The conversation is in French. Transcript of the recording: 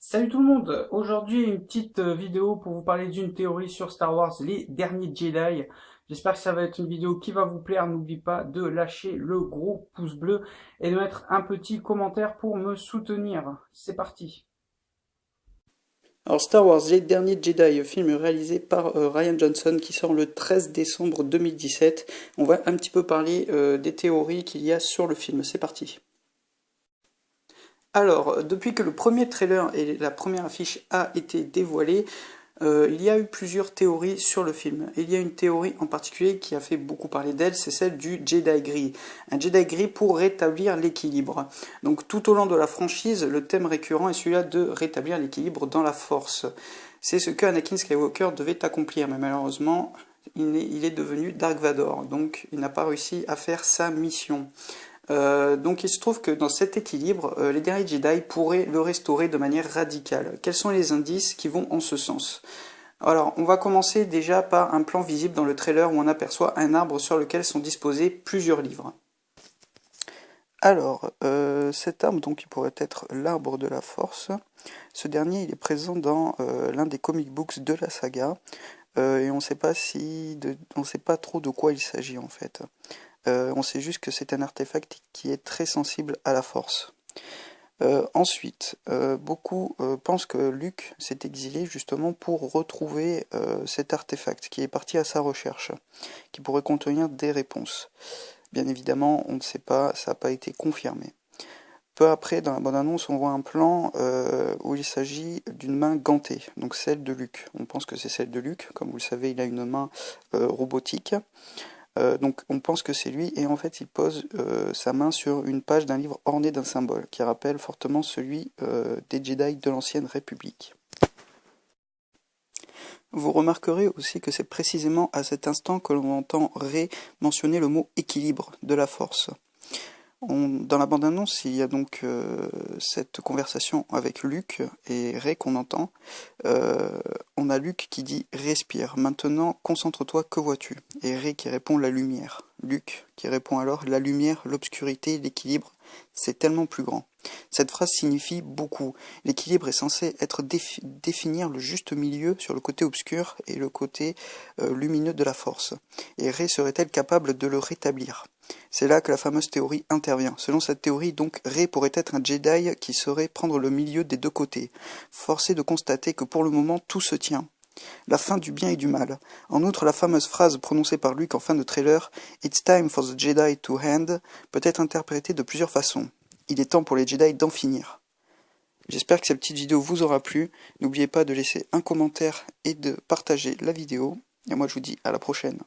Salut tout le monde! Aujourd'hui, une petite vidéo pour vous parler d'une théorie sur Star Wars, les derniers Jedi. J'espère que ça va être une vidéo qui va vous plaire. N'oubliez pas de lâcher le gros pouce bleu et de mettre un petit commentaire pour me soutenir. C'est parti! Alors Star Wars, les derniers Jedi, film réalisé par Rian Johnson qui sort le 13 décembre 2017. On va un petit peu parler des théories qu'il y a sur le film. C'est parti! Alors, depuis que le premier trailer et la première affiche a été dévoilée, il y a eu plusieurs théories sur le film. Il y a une théorie en particulier qui a fait beaucoup parler d'elle, c'est celle du Jedi gris. Un Jedi gris pour rétablir l'équilibre. Donc tout au long de la franchise, le thème récurrent est celui-là de rétablir l'équilibre dans la Force. C'est ce que Anakin Skywalker devait accomplir, mais malheureusement, il est devenu Dark Vador, donc il n'a pas réussi à faire sa mission. Donc il se trouve que dans cet équilibre, les derniers Jedi pourraient le restaurer de manière radicale. Quels sont les indices qui vont en ce sens? Alors, on va commencer déjà par un plan visible dans le trailer où on aperçoit un arbre sur lequel sont disposés plusieurs livres. Alors, cet arbre, donc, il pourrait être l'arbre de la Force. Ce dernier, il est présent dans l'un des comic books de la saga, et on ne sait pas trop de quoi il s'agit en fait. On sait juste que c'est un artefact qui est très sensible à la force. Ensuite, beaucoup pensent que Luke s'est exilé justement pour retrouver cet artefact, qui est parti à sa recherche, qui pourrait contenir des réponses. Bien évidemment, on ne sait pas, ça n'a pas été confirmé. Peu après, dans la bande-annonce, on voit un plan où il s'agit d'une main gantée, donc celle de Luke. On pense que c'est celle de Luke, comme vous le savez, il a une main robotique. Donc on pense que c'est lui, et en fait il pose sa main sur une page d'un livre orné d'un symbole, qui rappelle fortement celui des Jedi de l'ancienne République. Vous remarquerez aussi que c'est précisément à cet instant que l'on entend Rey mentionner le mot équilibre de la force. Dans la bande-annonce, il y a donc cette conversation avec Luke et Rey qu'on entend. On a Luke qui dit « Respire, maintenant concentre-toi, que vois-tu » et Rey qui répond « La lumière ». Luke qui répond alors « La lumière, l'obscurité, l'équilibre, c'est tellement plus grand ». Cette phrase signifie beaucoup. L'équilibre est censé être définir le juste milieu sur le côté obscur et le côté lumineux de la force. Et Rey serait-elle capable de le rétablir ? C'est là que la fameuse théorie intervient. Selon cette théorie, donc, Rey pourrait être un Jedi qui saurait prendre le milieu des deux côtés. Forcé de constater que pour le moment, tout se tient. La fin du bien et du mal. En outre, la fameuse phrase prononcée par Luke en fin de trailer « It's time for the Jedi to end » peut être interprétée de plusieurs façons. Il est temps pour les Jedi d'en finir. J'espère que cette petite vidéo vous aura plu. N'oubliez pas de laisser un commentaire et de partager la vidéo. Et moi je vous dis à la prochaine.